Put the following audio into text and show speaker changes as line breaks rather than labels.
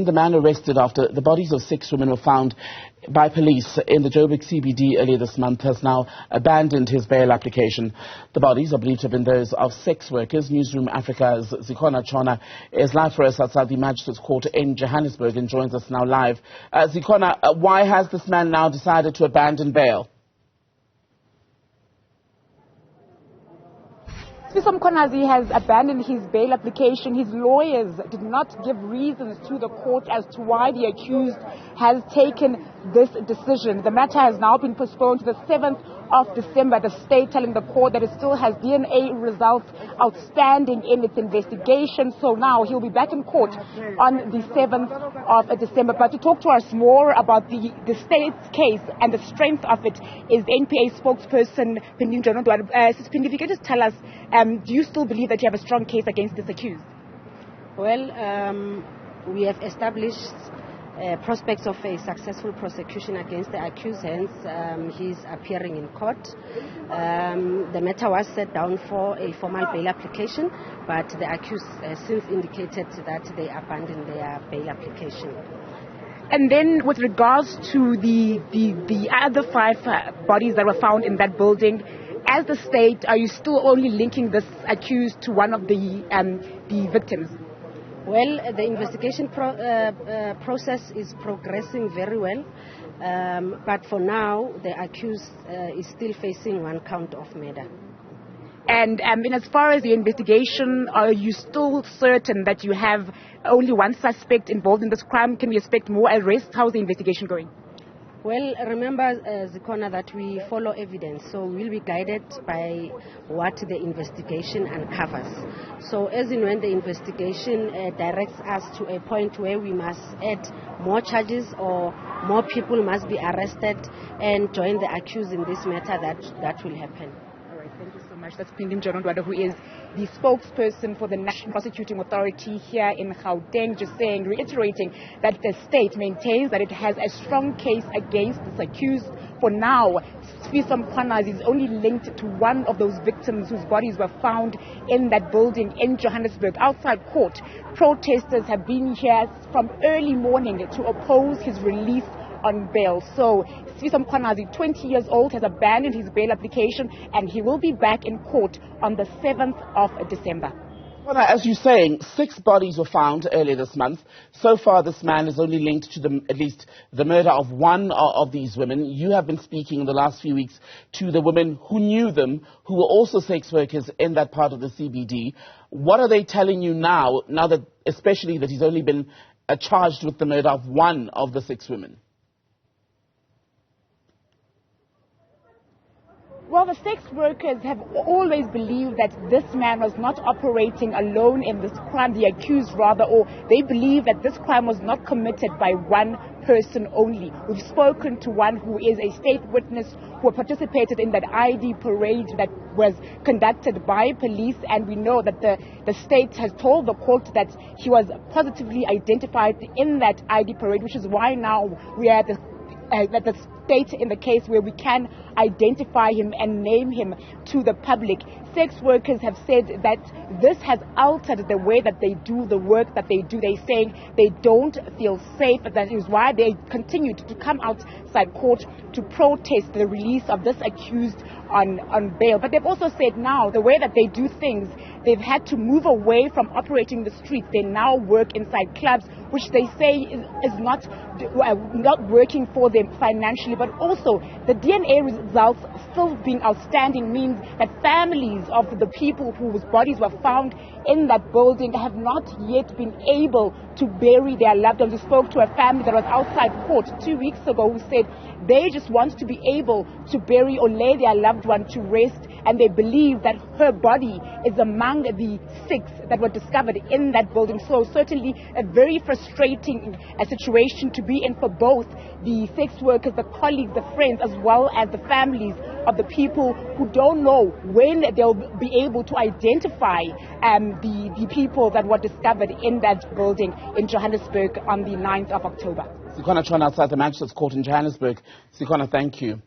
The man arrested after the bodies of 6 women were found by police in the Joburg CBD earlier this month has now abandoned his bail application. The bodies are believed to have been those of sex workers. Newzroom Afrika's Zikhona is live for us outside the Magistrate's Court in Johannesburg and joins us now live. Zikhona, why has this man now decided to abandon bail?
Zikhona has abandoned his bail application. His lawyers did not give reasons to the court as to why the accused has taken this decision. The matter has now been postponed to the 7th of December, the state telling the court that it still has DNA results outstanding in its investigation. So now he'll be back in court on the 7th of December. But to talk to us more about the state's case and the strength of it is the NPA spokesperson, Johannesburg. If you could just tell us, do you still believe that you have a strong case against this accused?
Well, we have established prospects of a successful prosecution against the accused, hence he's appearing in court. The matter was set down for a formal bail application, but the accused has since indicated that they abandoned their bail application.
And then with regards to the other 5 bodies that were found in that building, as the state, are you still only linking this accused to one of the victims?
Well, the investigation process is progressing very well, but for now, the accused is still facing 1 count of murder.
And as far as the investigation, are you still certain that you have only 1 suspect involved in this crime? Can we expect more arrests? How's the investigation going?
Well, remember, Zikhona, that we follow evidence, so we'll be guided by what the investigation uncovers. So as in when the investigation directs us to a point where we must add more charges or more people must be arrested and join the accused in this matter, that will happen.
All right, thank you so much. That's Johannesburg, who is the spokesperson for the National Prosecuting Authority here in Gauteng, just reiterating that the state maintains that it has a strong case against this accused. For now, Zikhona is only linked to one of those victims whose bodies were found in that building in Johannesburg. Outside court, protesters have been here from early morning to oppose his release on bail. So Zikhona, 20 years old, has abandoned his bail application and he will be back in court on the 7th of December.
Well, as you're saying, 6 bodies were found earlier this month. So far, this man is only linked to at least the murder of 1 of these women. You have been speaking in the last few weeks to the women who knew them, who were also sex workers in that part of the CBD. What are they telling you now that especially that he's only been charged with the murder of 1 of the 6 women?
Well, the sex workers have always believed that this man was not operating alone in this crime, the accused rather, or they believe that this crime was not committed by 1 person only. We've spoken to one who is a state witness who participated in that ID parade that was conducted by police, and we know that the state has told the court that he was positively identified in that ID parade, which is why now we are at the state in the case where we can identify him and name him to the public. Sex workers have said that this has altered the way that they do the work that they do. They're saying they don't feel safe. That is why they continued to come outside court to protest the release of this accused on bail. But they've also said now the way that they do things, they've had to move away from operating the streets. They now work inside clubs, which they say is not working for them financially. But also the DNA results still being outstanding means that families of the people whose bodies were found in that building have not yet been able to bury their loved ones. We spoke to a family that was outside court 2 weeks ago who said they just want to be able to bury or lay their loved one to rest, and they believe that her body is among the 6 that were discovered in that building. So certainly a very frustrating situation to be in for both the sex workers, the colleagues, the friends, as well as the families of the people who don't know when they'll be able to identify the people that were discovered in that building in Johannesburg on the 9th of October.
Zikhona outside the Magistrate's Court in Johannesburg. Zikhona, thank you.